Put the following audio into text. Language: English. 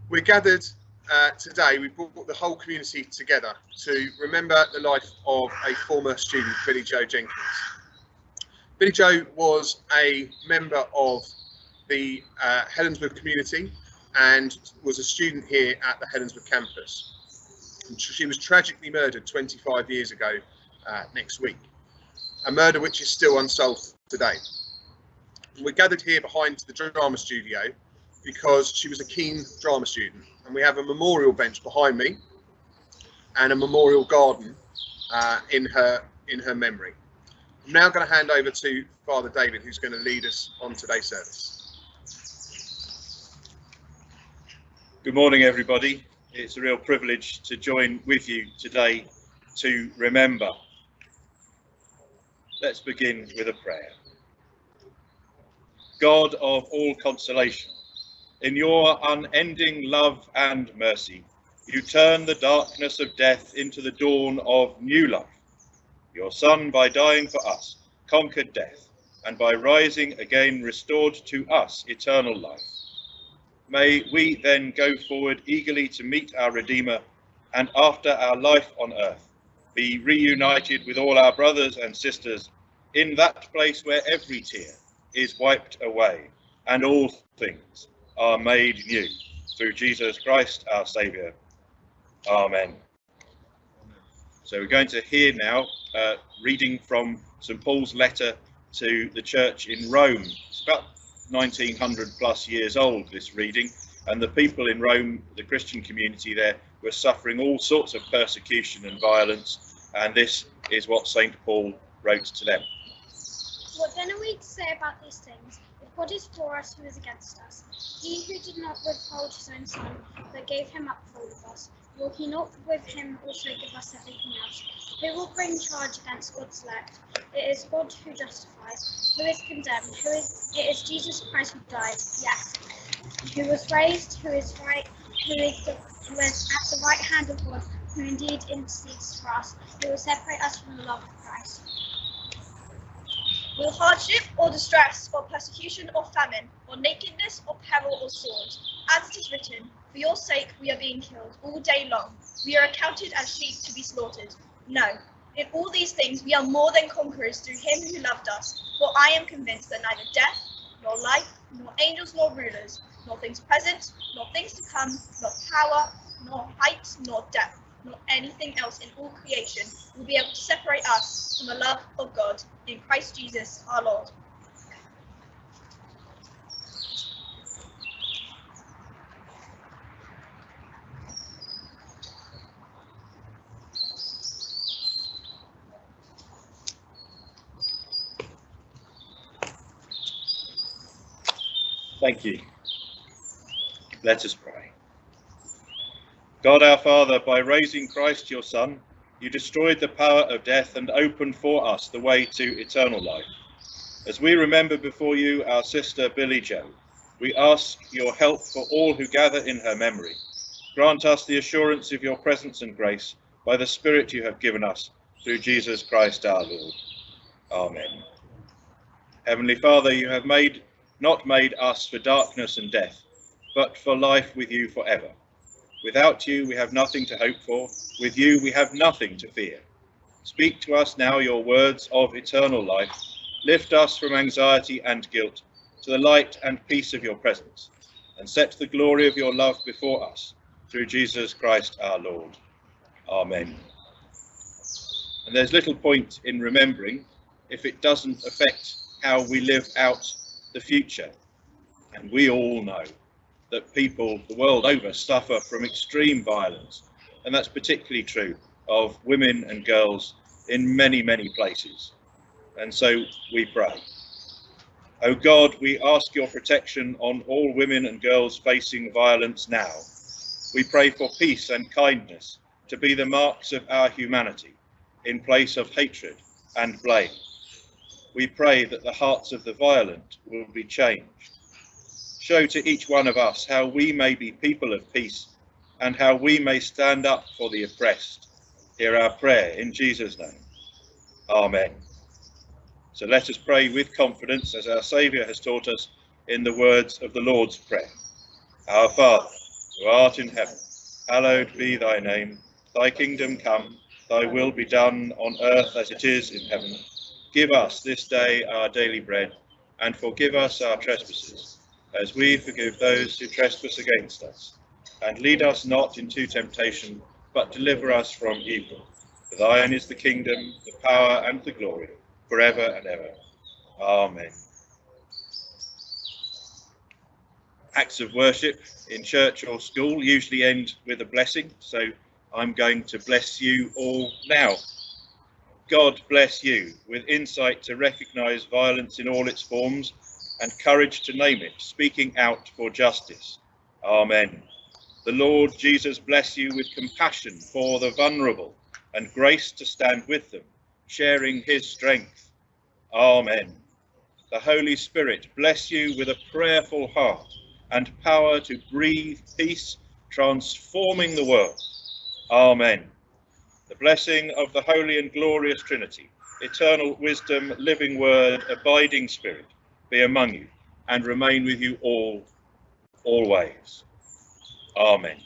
We're gathered today, we brought the whole community together to remember the life of a former student, Billie-Jo Jenkins. Billie-Jo was a member of the Helenswood community and was a student here at the Helenswood Campus. She was tragically murdered 25 years ago next week, a murder which is still unsolved today. We're gathered here behind the drama studio because she was a keen drama student, and we have a memorial bench behind me and a memorial garden in her memory. I'm now going to hand over to Father David, who's going to lead us on today's service. Good morning, everybody. It's a real privilege to join with you today to remember. Let's begin with a prayer. God of all consolation, in your unending love and mercy, you turn the darkness of death into the dawn of new life. Your Son, by dying for us, conquered death, and by rising again restored to us eternal life. May we then go forward eagerly to meet our Redeemer, and after our life on earth, be reunited with all our brothers and sisters in that place where every tear is wiped away and all things are made new, through Jesus Christ our Saviour. Amen. So we're going to hear now reading from St. Paul's letter to the church in Rome. It's about 1900 plus years old, this reading, and the people in Rome, the Christian community there, were suffering all sorts of persecution and violence, and this is what St. Paul wrote to them. What then are we to say about these things? If God is for us, who is against us? He who did not withhold his own Son, but gave him up for all of us, will he not with him also give us everything else? Who will bring charge against God's elect? It is God who justifies. Who is condemned? It is Jesus Christ who died, yes, who was raised, who is at the right hand of God, who indeed intercedes for us, who will separate us from the love of Christ. Will hardship or distress or persecution or famine or nakedness or peril or sword, as it is written, for your sake we are being killed all day long, we are accounted as sheep to be slaughtered. No, in all these things we are more than conquerors through him who loved us, for I am convinced that neither death, nor life, nor angels, nor rulers, nor things present, nor things to come, nor power, nor height, nor depth, nor anything else in all creation will be able to separate us from the love of God in Christ Jesus our Lord. Thank you. Let us pray. God our Father, by raising Christ your Son, you destroyed the power of death and opened for us the way to eternal life. As we remember before you our sister Billie-Jo, we ask your help for all who gather in her memory. Grant us the assurance of your presence and grace by the Spirit you have given us, through Jesus Christ our Lord. Amen. Heavenly Father, you have not made us for darkness and death, but for life with you forever. Without you we have nothing to hope for, with you we have nothing to fear. Speak to us now your words of eternal life, lift us from anxiety and guilt to the light and peace of your presence, and set the glory of your love before us, through Jesus Christ our Lord. Amen. And there's little point in remembering if it doesn't affect how we live out the future, and we all know that people the world over suffer from extreme violence, and that's particularly true of women and girls in many, many places. And so we pray. O God, we ask your protection on all women and girls facing violence now. We pray for peace and kindness to be the marks of our humanity in place of hatred and blame. We pray that the hearts of the violent will be changed. Show to each one of us how we may be people of peace and how we may stand up for the oppressed. Hear our prayer in Jesus' name. Amen. So let us pray with confidence as our Saviour has taught us in the words of the Lord's Prayer. Our Father, who art in heaven, hallowed be thy name. Thy kingdom come, thy will be done on earth as it is in heaven. Give us this day our daily bread, and forgive us our trespasses, as we forgive those who trespass against us. And lead us not into temptation, but deliver us from evil. For thine is the kingdom, the power, and the glory, forever and ever. Amen. Acts of worship in church or school usually end with a blessing, so I'm going to bless you all now. God bless you with insight to recognize violence in all its forms and courage to name it, speaking out for justice. Amen. The Lord Jesus bless you with compassion for the vulnerable and grace to stand with them, sharing his strength. Amen. The Holy Spirit bless you with a prayerful heart and power to breathe peace, transforming the world. Amen. The blessing of the Holy and Glorious Trinity, eternal wisdom, living word, abiding spirit, be among you and remain with you all, always. Amen.